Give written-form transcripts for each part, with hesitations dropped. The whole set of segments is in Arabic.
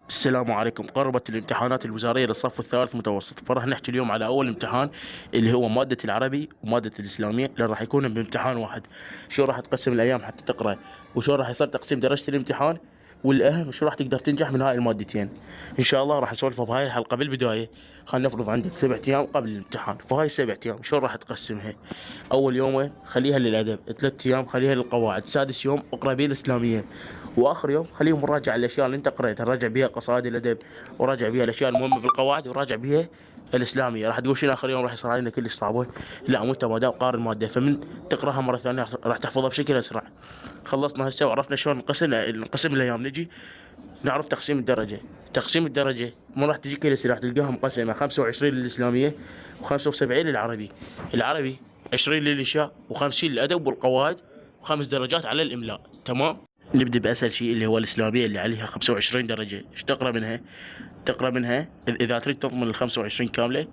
السلام عليكم. قربت الامتحانات الوزارية للصف الثالث متوسط، فراح نحكي اليوم على أول امتحان اللي هو مادة العربي ومادة الإسلامية اللي راح يكون بامتحان واحد. شو راح تقسم الأيام حتى تقرأ، وشو راح يصير تقسيم درجة الامتحان، والأهم شو راح تقدر تنجح من هاي المادتين. إن شاء الله راح أسولف بهاي الحلقة. بالبداية خلينا نفرض عندك 7 أيام قبل الامتحان، فهاي 7 أيام شو راح تقسمها؟ أول يومين خليها للأدب، 3 أيام خليها للقواعد، سادس يوم اقرأ بيه الإسلامية، واخر يوم خليهم مراجعه على الاشياء اللي انت قريتها، راجع بيها قصائد الادب، وراجع بيها الاشياء المهمه في القواعد، وراجع بيها الاسلاميه. راح تقول شنو اخر يوم راح يصير علينا كلش صعبه؟ لا، مو انت ما دام قارن ماده فمن تقراها مره ثانيه راح تحفظها بشكل اسرع. خلصنا هسه وعرفنا شلون نقسم الايام. نجي نعرف تقسيم الدرجه. تقسيم الدرجه مو راح تجيك كل راح تلقاها مقسمه 25 للاسلاميه و75 للعربي. العربي 20 للانشاء و50 للادب والقواعد، وخمس درجات على الاملاء. تمام. نبدأ بأسهل شيء اللي هو الإسلامية اللي عليها 25 درجة. إيش تقرأ منها؟ تقرأ منها إذا تريد تضمن ال 25 كاملة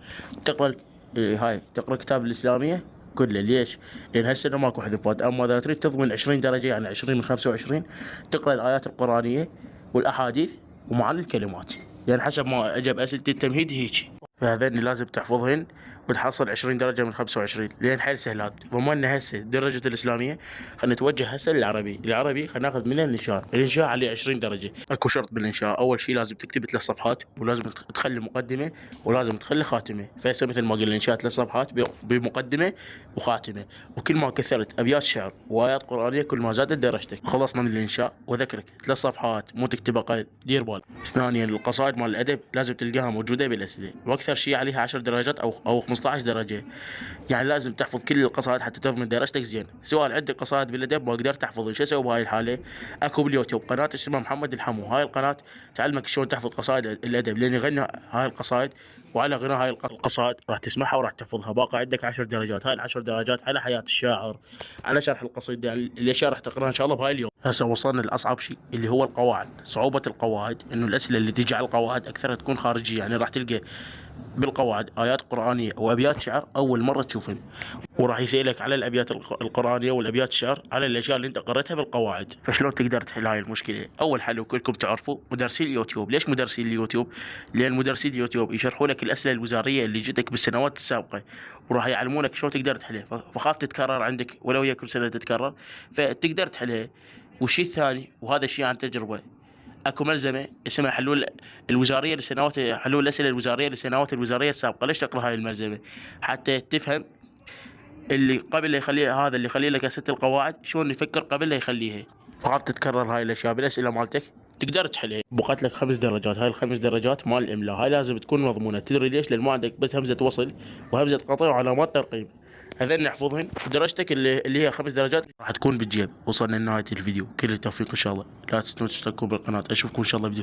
تقرأ هاي تقرأ كتاب الإسلامية كله. ليش؟ لأن هالسنة ماكو حذفات. أما إذا تريد تضمن 20 درجة يعني 20 من 25 تقرأ الآيات القرآنية والأحاديث ومعاني الكلمات، يعني حسب ما أجب أسئلة التمهيد هيك. فهذين لازم تحفظهن وتحصل 20 درجة من 25 لين حيل سهلات. ضمننا هسه درجة الإسلامية، خلينا نتوجه هسه للعربي. العربي خلينا ناخذ منه الإنشاء. الإنشاء عليه 20 درجة. أكو شرط بالإنشاء، أول شيء لازم تكتب 3 صفحات، ولازم تخلي مقدمة، ولازم تخلي خاتمة. فهسه مثل ما قلنا الإنشاء 3 صفحات بمقدمة وخاتمة. وكل ما كثرت أبيات شعر وآيات قرآنية كل ما زادت درجتك. خلصنا من الإنشاء، وذكرك 3 صفحات مو تكتبها قيد، دير بال. ثانيا القصائد مال الأدب لازم تلقاها موجودة بالأسئلة، وأكثر شيء عليها 10 درجات أو 15 درجة. يعني لازم تحفظ كل القصائد حتى تضمن درجتك زين. سؤال: عندك قصائد بالادب ما قدرت تحفظ، شو اسوي بهاي الحاله؟ اكو باليوتيوب قناه اسمها محمد الحمو. هاي القناه تعلمك شلون تحفظ قصائد الادب، لان يغني هاي القصائد، وعلى غناء هاي القصائد راح تسمعها وراح تحفظها. باقي عندك 10 درجات. هاي ال10 درجات على حياه الشاعر، على شرح القصيده، يعني الاشياء راح تقراها ان شاء الله بهاي اليوم. هسه وصلنا لاصعب شيء اللي هو القواعد. صعوبه القواعد انه الاسئله اللي تجي على القواعد اكثرها تكون خارجيه، يعني راح تلقى بالقواعد آيات قرآنية وأبيات شعر أول مرة تشوفهن، وراح يسألك على الأبيات القرآنية والأبيات الشعر على الأشياء اللي أنت قريتها بالقواعد. فشلون تقدر تحل هاي المشكلة؟ أول حل وكلكم تعرفوا: مدرسي اليوتيوب. ليش مدرسي اليوتيوب؟ لأن مدرسي اليوتيوب يشرحوا لك الأسئلة الوزارية اللي جتك بالسنوات السابقة، وراح يعلمونك شلون تقدر تحلها. فخاف تتكرر عندك ولو هي كل سنة تتكرر، فتقدر تحلها. والشيء الثاني، وهذا الشيء عن تجربة، اكو ملزمه اسمها حلول الوزاريه لسنوات، حلول الاسئله الوزاريه للسنوات الوزاريه السابقه. ليش تقرا هاي الملزمه؟ حتى تفهم اللي قبل لا يخليها، هذا اللي يخلي لك اسئله القواعد شلون يفكر قبل لا يخليها. فخاف تتكرر هاي الاشياء بالاسئله مالتك، تقدر تحلها. بقت لك 5 درجات. هاي الخمس درجات مال الاملاء، هاي لازم تكون مضمونه. تدري ليش؟ لان ما عندك بس همزه وصل وهمزه قطع وعلامات ترقيم. هذين نحفظهن، درجتك اللي هي 5 درجات راح تكون بالجيب. وصلنا لنهايه الفيديو، كل التوفيق ان شاء الله. لا تنسوا تشتركوا بالقناه. اشوفكم ان شاء الله فيديو